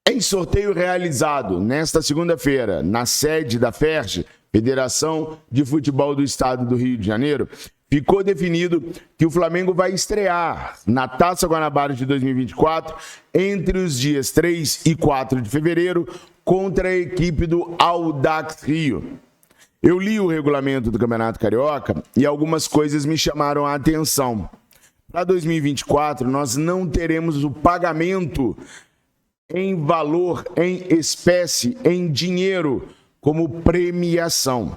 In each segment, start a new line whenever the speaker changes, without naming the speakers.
Em sorteio realizado nesta segunda-feira, na sede da FERJ, Federação de Futebol do Estado do Rio de Janeiro, ficou definido que o Flamengo vai estrear na Taça Guanabara de 2024 entre os dias 3 e 4 de fevereiro contra a equipe do Audax Rio. Eu li o regulamento do Campeonato Carioca e algumas coisas me chamaram a atenção. Para 2024, nós não teremos o pagamento em valor, em espécie, em dinheiro, como premiação.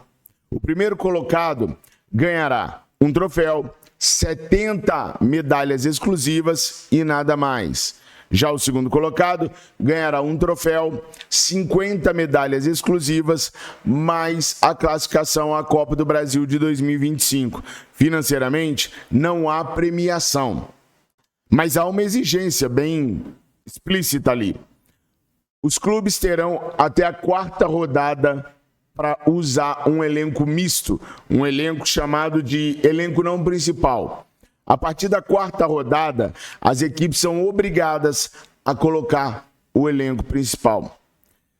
O primeiro colocado ganhará um troféu, 70 medalhas exclusivas e nada mais. Já o segundo colocado ganhará um troféu, 50 medalhas exclusivas, mais a classificação à Copa do Brasil de 2025. Financeiramente, não há premiação, mas há uma exigência bem explícita ali. Os clubes terão até a quarta rodada para usar um elenco misto, um elenco chamado de elenco não principal. A partir da quarta rodada, as equipes são obrigadas a colocar o elenco principal.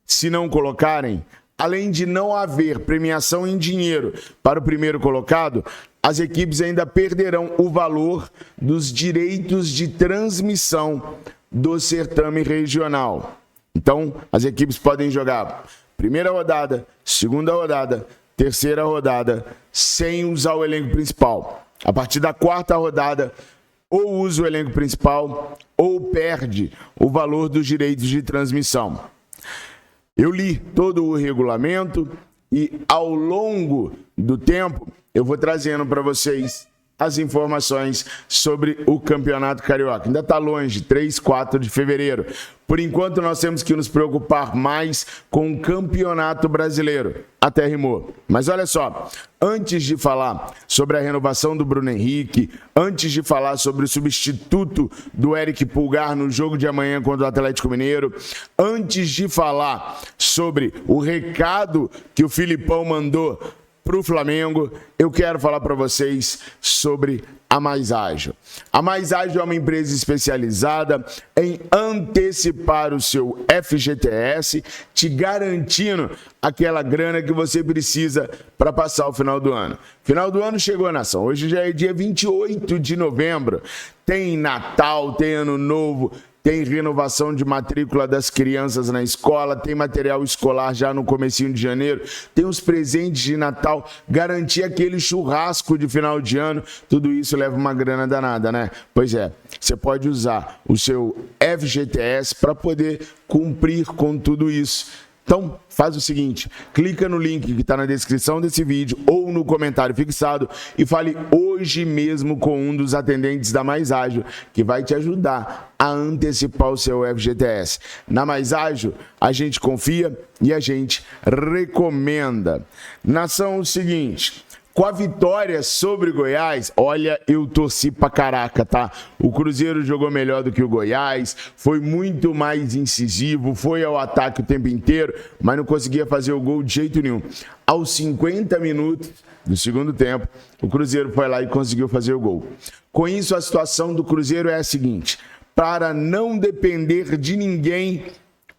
Se não colocarem, além de não haver premiação em dinheiro para o primeiro colocado, as equipes ainda perderão o valor dos direitos de transmissão do certame regional. Então, as equipes podem jogar primeira rodada, segunda rodada, terceira rodada, sem usar o elenco principal. A partir da quarta rodada, ou usa o elenco principal, ou perde o valor dos direitos de transmissão. Eu li todo o regulamento e, ao longo do tempo, eu vou trazendo para vocês as informações sobre o Campeonato Carioca. Ainda está longe, 3, 4 de fevereiro. Por enquanto, nós temos que nos preocupar mais com o Campeonato Brasileiro. Até rimou. Mas olha só, antes de falar sobre a renovação do Bruno Henrique, antes de falar sobre o substituto do Eric Pulgar no jogo de amanhã contra o Atlético Mineiro, antes de falar sobre o recado que o Filipão mandou para o Flamengo, eu quero falar para vocês sobre a Mais Ágil. A Mais Ágil é uma empresa especializada em antecipar o seu FGTS, te garantindo aquela grana que você precisa para passar o final do ano. Final do ano chegou, nação. Hoje já é dia 28 de novembro. Tem Natal, tem Ano Novo, tem renovação de matrícula das crianças na escola, tem material escolar já no comecinho de janeiro, tem os presentes de Natal, garantir aquele churrasco de final de ano, tudo isso leva uma grana danada, né? Pois é, você pode usar o seu FGTS para poder cumprir com tudo isso. Então, faz o seguinte, clica no link que está na descrição desse vídeo ou no comentário fixado e fale hoje mesmo com um dos atendentes da Mais Ágil, que vai te ajudar a antecipar o seu FGTS. Na Mais Ágil, a gente confia e a gente recomenda. Nação, o seguinte, com a vitória sobre o Goiás, olha, eu torci pra caraca, tá? O Cruzeiro jogou melhor do que o Goiás, foi muito mais incisivo, foi ao ataque o tempo inteiro, mas não conseguia fazer o gol de jeito nenhum. Aos 50 minutos do segundo tempo, o Cruzeiro foi lá e conseguiu fazer o gol. Com isso, a situação do Cruzeiro é a seguinte: para não depender de ninguém,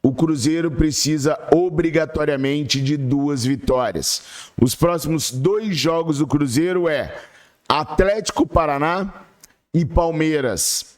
o Cruzeiro precisa obrigatoriamente de 2 vitórias. Os próximos 2 jogos do Cruzeiro é Atlético Paraná e Palmeiras.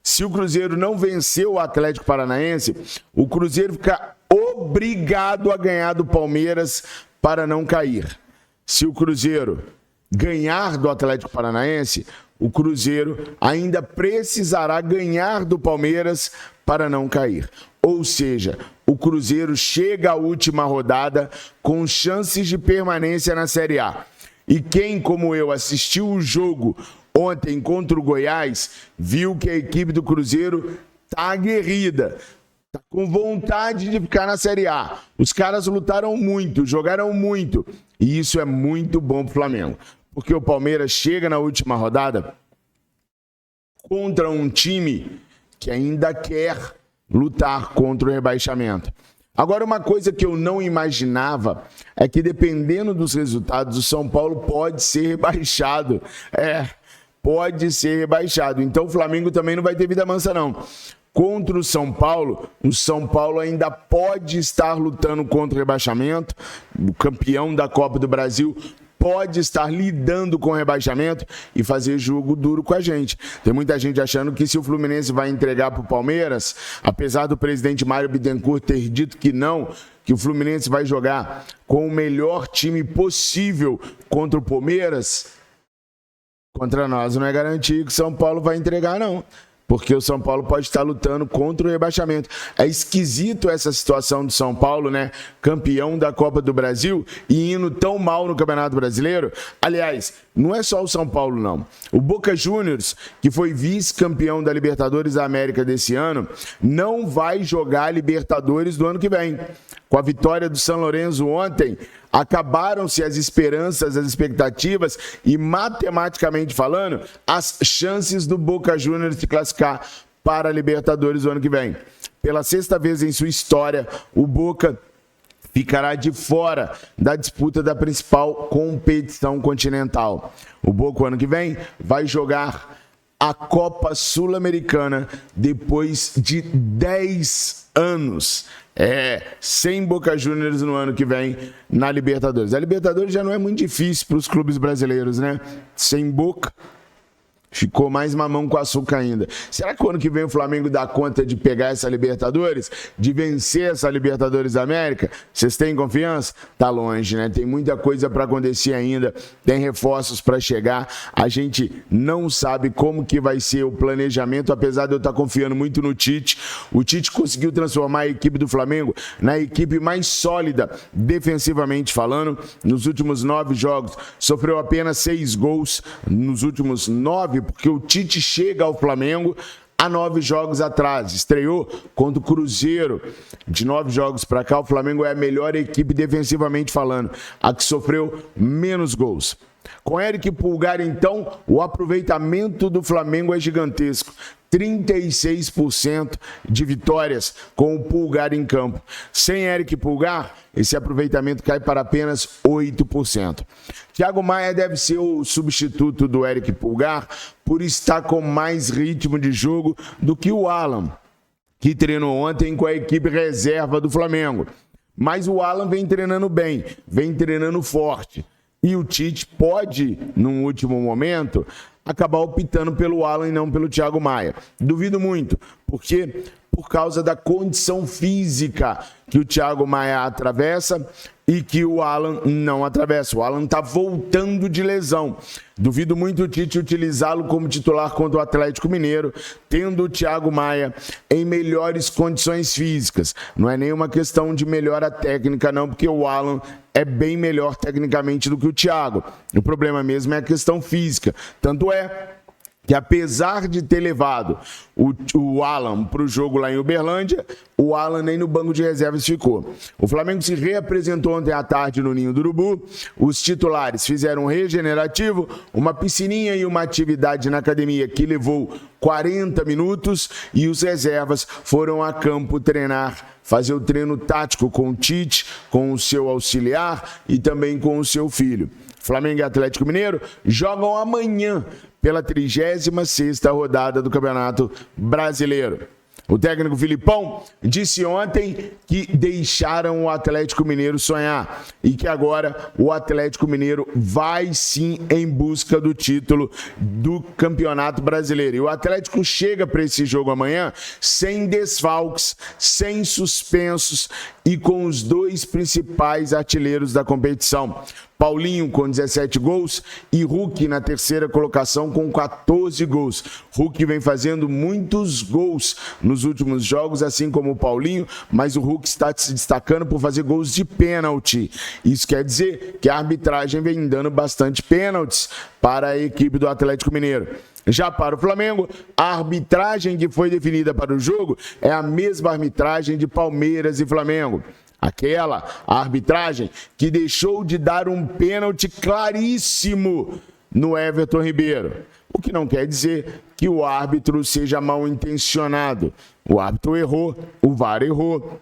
Se o Cruzeiro não vencer o Atlético Paranaense, o Cruzeiro fica obrigado a ganhar do Palmeiras para não cair. Se o Cruzeiro ganhar do Atlético Paranaense, o Cruzeiro ainda precisará ganhar do Palmeiras para não cair. Ou seja, o Cruzeiro chega à última rodada com chances de permanência na Série A. E quem, como eu, assistiu o jogo ontem contra o Goiás, viu que a equipe do Cruzeiro está aguerrida, está com vontade de ficar na Série A. Os caras lutaram muito, jogaram muito, e isso é muito bom para o Flamengo. Porque o Palmeiras chega na última rodada contra um time que ainda quer lutar contra o rebaixamento. Agora, uma coisa que eu não imaginava é que, dependendo dos resultados, o São Paulo pode ser rebaixado. Pode ser rebaixado. Então, o Flamengo também não vai ter vida mansa, não. contra o São Paulo ainda pode estar lutando contra o rebaixamento. O campeão da Copa do Brasil pode estar lidando com o rebaixamento e fazer jogo duro com a gente. Tem muita gente achando que se o Fluminense vai entregar para o Palmeiras, apesar do presidente Mário Bittencourt ter dito que não, que o Fluminense vai jogar com o melhor time possível contra o Palmeiras, contra nós não é garantia que o São Paulo vai entregar, não. Porque o São Paulo pode estar lutando contra o rebaixamento. É esquisito essa situação do São Paulo, né? Campeão da Copa do Brasil e indo tão mal no Campeonato Brasileiro. Aliás, não é só o São Paulo, não. O Boca Juniors, que foi vice-campeão da Libertadores da América desse ano, não vai jogar Libertadores do ano que vem. Com a vitória do São Lourenço ontem, acabaram-se as esperanças, as expectativas e, matematicamente falando, as chances do Boca Juniors se classificar para a Libertadores do ano que vem. Pela sexta vez em sua história, o Boca ficará de fora da disputa da principal competição continental. O Boca, ano que vem, vai jogar a Copa Sul-Americana depois de 10 anos. Sem Boca Juniors no ano que vem na Libertadores. A Libertadores já não é muito difícil para os clubes brasileiros, né? Sem Boca, ficou mais mamão com açúcar ainda. Será que o ano que vem o Flamengo dá conta de pegar essa Libertadores? De vencer essa Libertadores da América? Vocês têm confiança? Tá longe, né? Tem muita coisa para acontecer ainda. Tem reforços para chegar. A gente não sabe como que vai ser o planejamento, apesar de eu estar confiando muito no Tite. O Tite conseguiu transformar a equipe do Flamengo na equipe mais sólida, defensivamente falando. Nos últimos 9 jogos, sofreu apenas 6 gols. Nos últimos 9, porque o Tite chega ao Flamengo há 9 jogos atrás. Estreou contra o Cruzeiro. De 9 jogos para cá, o Flamengo é a melhor equipe defensivamente falando, a que sofreu menos gols. Com Eric Pulgar, então, o aproveitamento do Flamengo é gigantesco. 36% de vitórias com o Pulgar em campo. Sem Eric Pulgar, esse aproveitamento cai para apenas 8%. Thiago Maia deve ser o substituto do Eric Pulgar por estar com mais ritmo de jogo do que o Alan, que treinou ontem com a equipe reserva do Flamengo. Mas o Alan vem treinando bem, vem treinando forte. E o Tite pode, num último momento, acabar optando pelo Alan e não pelo Thiago Maia. Duvido muito, porque por causa da condição física que o Thiago Maia atravessa e que o Alan não atravessa. O Alan está voltando de lesão. Duvido muito o Tite utilizá-lo como titular contra o Atlético Mineiro, tendo o Thiago Maia em melhores condições físicas. Não é nenhuma questão de melhora técnica, não, porque o Alan é bem melhor tecnicamente do que o Thiago. O problema mesmo é a questão física. Tanto é que, apesar de ter levado o Alan para o jogo lá em Uberlândia, o Alan nem no banco de reservas ficou. O Flamengo se reapresentou ontem à tarde no Ninho do Urubu. Os titulares fizeram um regenerativo, uma piscininha e uma atividade na academia que levou 40 minutos e os reservas foram a campo treinar, fazer o treino tático com o Tite, com o seu auxiliar e também com o seu filho. Flamengo e Atlético Mineiro jogam amanhã pela 36ª rodada do Campeonato Brasileiro. O técnico Filipão disse ontem que deixaram o Atlético Mineiro sonhar e que agora o Atlético Mineiro vai sim em busca do título do Campeonato Brasileiro. E o Atlético chega para esse jogo amanhã sem desfalques, sem suspensos e com os 2 principais artilheiros da competição. Paulinho com 17 gols e Hulk na terceira colocação com 14 gols. Hulk vem fazendo muitos gols nos últimos jogos, assim como o Paulinho, mas o Hulk está se destacando por fazer gols de pênalti. Isso quer dizer que a arbitragem vem dando bastante pênaltis para a equipe do Atlético Mineiro. Já para o Flamengo, a arbitragem que foi definida para o jogo é a mesma arbitragem de Palmeiras e Flamengo. Aquela arbitragem que deixou de dar um pênalti claríssimo no Everton Ribeiro. O que não quer dizer que o árbitro seja mal intencionado. O árbitro errou, o VAR errou.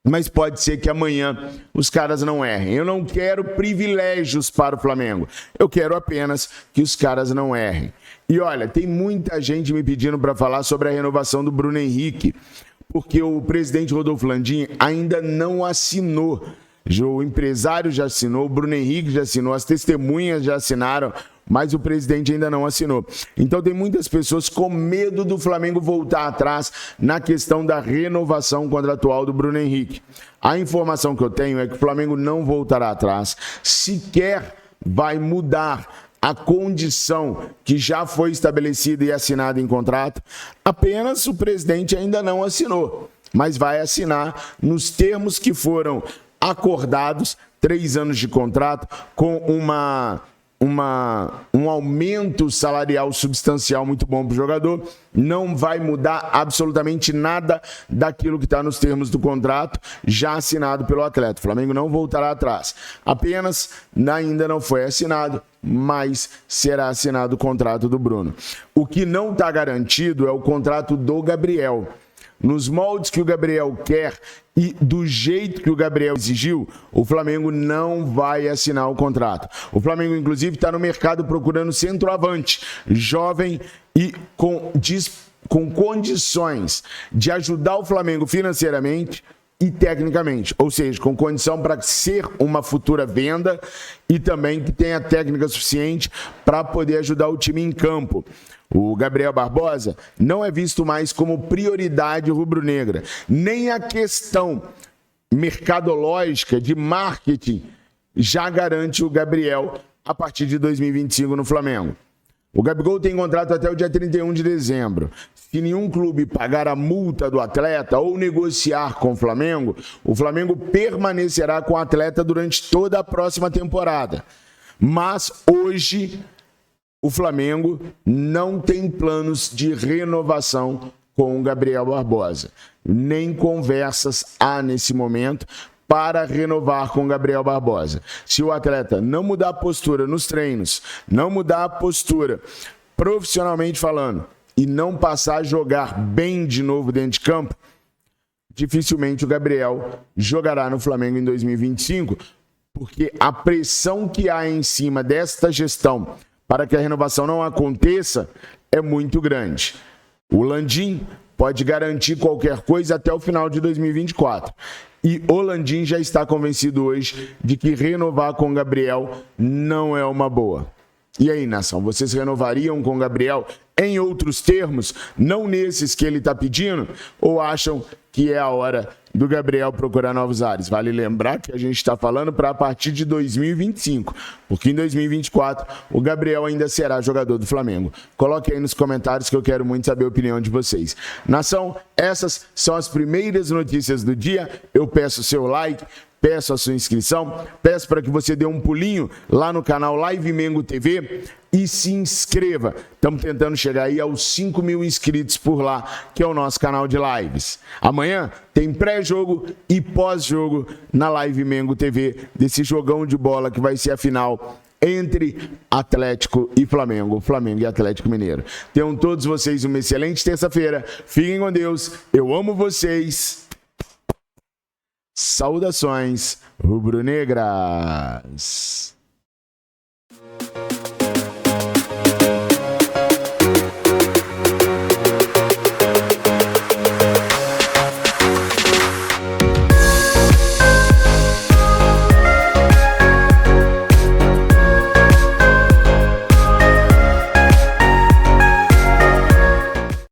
mas pode ser que amanhã os caras não errem. Eu não quero privilégios para o Flamengo. Eu quero apenas que os caras não errem. E olha, tem muita gente me pedindo para falar sobre a renovação do Bruno Henrique, porque o presidente Rodolfo Landim ainda não assinou. O empresário já assinou, o Bruno Henrique já assinou, as testemunhas já assinaram, mas o presidente ainda não assinou. Então tem muitas pessoas com medo do Flamengo voltar atrás na questão da renovação contratual do Bruno Henrique. A informação que eu tenho é que o Flamengo não voltará atrás, sequer vai mudar a condição que já foi estabelecida e assinada em contrato. Apenas o presidente ainda não assinou, mas vai assinar nos termos que foram acordados, 3 anos de contrato, com um aumento salarial substancial muito bom para o jogador. Não vai mudar absolutamente nada daquilo que está nos termos do contrato já assinado pelo atleta. O Flamengo não voltará atrás. Apenas ainda não foi assinado, mas será assinado o contrato do Bruno. O que não está garantido é o contrato do Gabriel. Nos moldes que o Gabriel quer e do jeito que o Gabriel exigiu, o Flamengo não vai assinar o contrato. O Flamengo, inclusive, está no mercado procurando centroavante, jovem e com condições de ajudar o Flamengo financeiramente e tecnicamente, ou seja, com condição para ser uma futura venda e também que tenha técnica suficiente para poder ajudar o time em campo. O Gabriel Barbosa não é visto mais como prioridade rubro-negra. Nem a questão mercadológica de marketing já garante o Gabriel a partir de 2025 no Flamengo. O Gabigol tem contrato até o dia 31 de dezembro. Se nenhum clube pagar a multa do atleta ou negociar com o Flamengo permanecerá com o atleta durante toda a próxima temporada. Mas hoje o Flamengo não tem planos de renovação com o Gabriel Barbosa. Nem conversas há nesse momento para renovar com o Gabriel Barbosa. Se o atleta não mudar a postura nos treinos, não mudar a postura profissionalmente falando e não passar a jogar bem de novo dentro de campo, dificilmente o Gabriel jogará no Flamengo em 2025, porque a pressão que há em cima desta gestão para que a renovação não aconteça é muito grande. O Landim pode garantir qualquer coisa até o final de 2024. E o Landim já está convencido hoje de que renovar com o Gabriel não é uma boa. E aí, nação, vocês renovariam com o Gabriel em outros termos, não nesses que ele está pedindo, ou acham que é a hora do Gabriel procurar novos ares? Vale lembrar que a gente está falando para a partir de 2025, porque em 2024 o Gabriel ainda será jogador do Flamengo. Coloque aí nos comentários que eu quero muito saber a opinião de vocês. Nação, essas são as primeiras notícias do dia. Eu peço o seu like, peço a sua inscrição, peço para que você dê um pulinho lá no canal Live Mengo TV e se inscreva. Estamos tentando chegar aí aos 5.000 inscritos por lá, que é o nosso canal de lives. Amanhã tem pré-jogo e pós-jogo na Live Mengo TV, desse jogão de bola que vai ser a final entre Atlético e Flamengo, Flamengo e Atlético Mineiro. Tenham todos vocês uma excelente terça-feira. Fiquem com Deus. Eu amo vocês. Saudações rubro-negras.